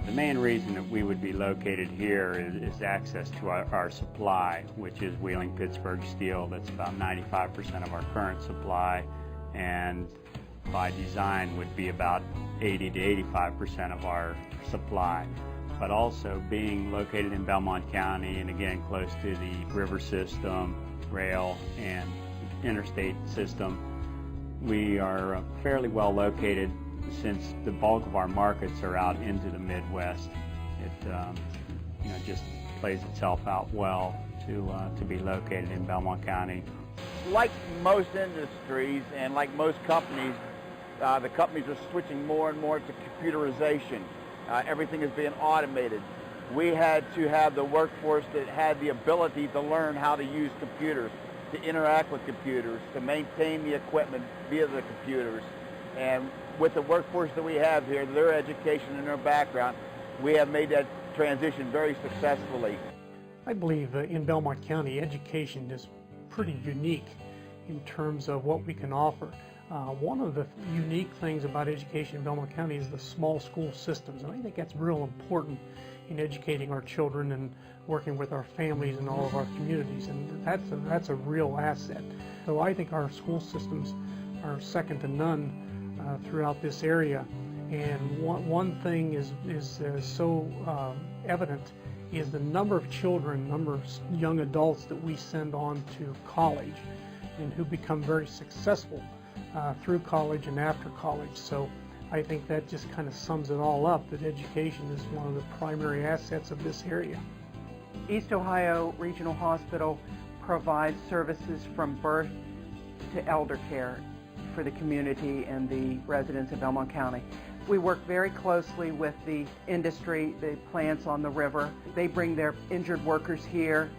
The main reason that we would be located here is access to our supply, which is Wheeling-Pittsburgh steel. That's about 95% of our current supply, and by design would be about 80 to 85% of our supply. But also being located in Belmont County, and again close to the river system, rail, and interstate system, we are fairly well located since the bulk of our markets are out into the Midwest. It just plays itself out well to be located in Belmont County. Like most industries and like most companies, the companies are switching more and more to computerization. Everything is being automated. We had to have the workforce that had the ability to learn how to use computers, to interact with computers, to maintain the equipment via the computers. And with the workforce that we have here, their education and their background, we have made that transition very successfully. I believe in Belmont County, education is pretty unique in terms of what we can offer. One of the unique things about education in Belmont County is the small school systems, and I think that's real important in educating our children and working with our families and all of our communities, and that's a real asset. So I think our school systems are second to none throughout this area, and one thing is so evident is the number of children, number of young adults that we send on to college and who become very successful through college and after college. So I think that just kind of sums it all up, that education is one of the primary assets of this area. East Ohio Regional Hospital provides services from birth to elder care for the community and the residents of Belmont County. We work very closely with the industry, the plants on the river. They bring their injured workers here.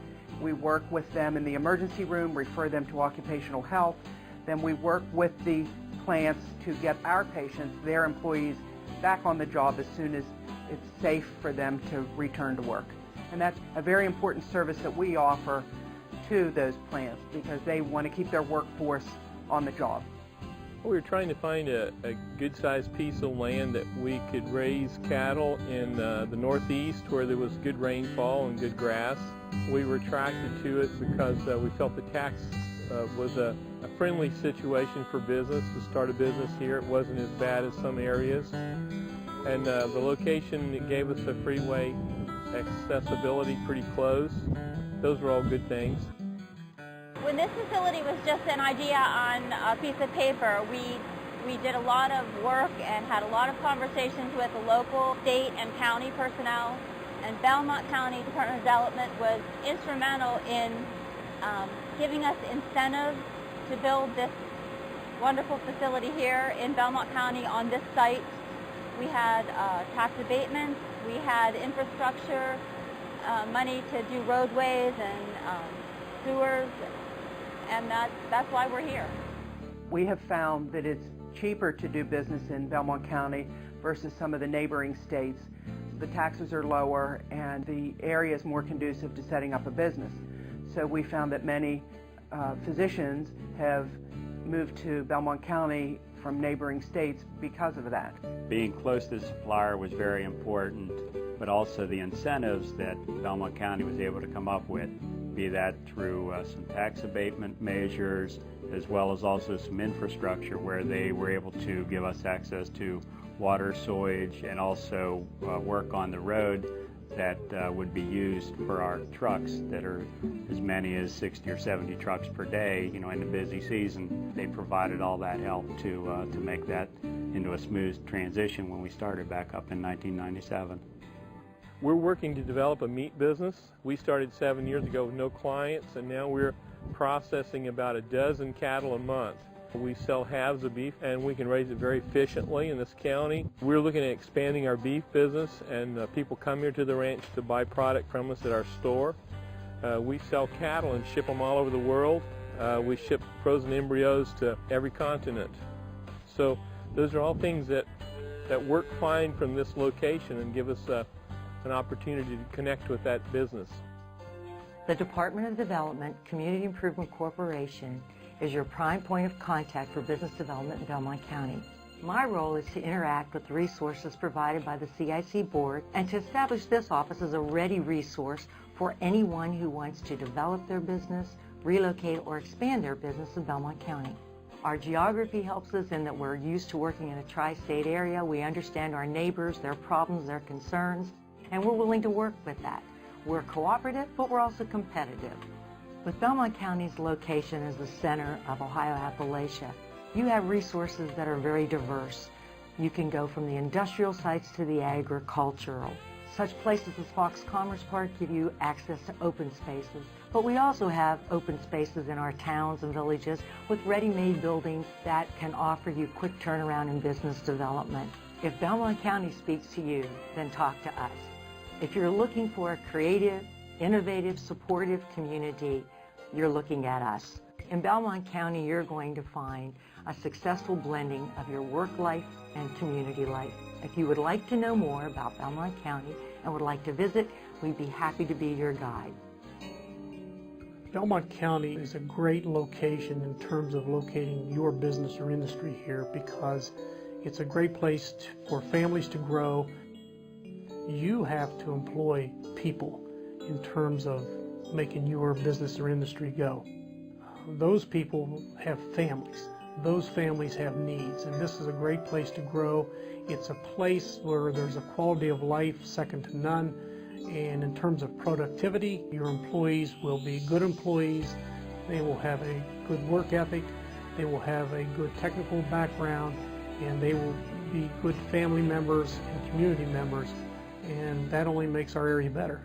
We work with them in the emergency room, refer them to occupational health. Then we work with the plants to get our patients, their employees, back on the job as soon as it's safe for them to return to work. And that's a very important service that we offer to those plants because they want to keep their workforce on the job. We were trying to find a good-sized piece of land that we could raise cattle in the Northeast where there was good rainfall and good grass. We were attracted to it because we felt the tax was a friendly situation for business. To start a business here, it wasn't as bad as some areas. And the location, it gave us a freeway accessibility pretty close. Those were all good things. When this facility was just an idea on a piece of paper, we did a lot of work and had a lot of conversations with the local, state, and county personnel. And Belmont County Department of Development was instrumental in giving us incentives to build this wonderful facility here in Belmont County on this site. We had tax abatements, we had infrastructure, money to do roadways and sewers, and that's why we're here. We have found that it's cheaper to do business in Belmont County versus some of the neighboring states. The taxes are lower and the area is more conducive to setting up a business. So we found that many physicians have moved to Belmont County from neighboring states because of that. Being close to the supplier was very important, but also the incentives that Belmont County was able to come up with, be that through some tax abatement measures, as well as also some infrastructure where they were able to give us access to water, sewage, and also work on the road that would be used for our trucks that are as many as 60 or 70 trucks per day, in the busy season. They provided all that help to make that into a smooth transition when we started back up in 1997. We're working to develop a meat business. We started 7 years ago with no clients, and now we're processing about a dozen cattle a month. We sell halves of beef, and we can raise it very efficiently in this county. We're looking at expanding our beef business, and people come here to the ranch to buy product from us at our store. We sell cattle and ship them all over the world. We ship frozen embryos to every continent. So those are all things that work fine from this location and give us an opportunity to connect with that business. The Department of Development Community Improvement Corporation is your prime point of contact for business development in Belmont County. My role is to interact with the resources provided by the CIC board and to establish this office as a ready resource for anyone who wants to develop their business, relocate, or expand their business in Belmont County. Our geography helps us in that we're used to working in a tri-state area. We understand our neighbors, their problems, their concerns, and we're willing to work with that. We're cooperative, but we're also competitive. With Belmont County's location as the center of Ohio Appalachia, you have resources that are very diverse. You can go from the industrial sites to the agricultural. Such places as Fox Commerce Park give you access to open spaces, but we also have open spaces in our towns and villages with ready-made buildings that can offer you quick turnaround in business development. If Belmont County speaks to you, then talk to us. If you're looking for a creative, innovative, supportive community, you're looking at us. In Belmont County, you're going to find a successful blending of your work life and community life. If you would like to know more about Belmont County and would like to visit, we'd be happy to be your guide. Belmont County is a great location in terms of locating your business or industry here because it's a great place for families to grow. You have to employ people in terms of making your business or industry go. Those people have families. Those families have needs, and this is a great place to grow. It's a place where there's a quality of life second to none, and in terms of productivity, your employees will be good employees. They will have a good work ethic, they will have a good technical background, and they will be good family members and community members, and that only makes our area better.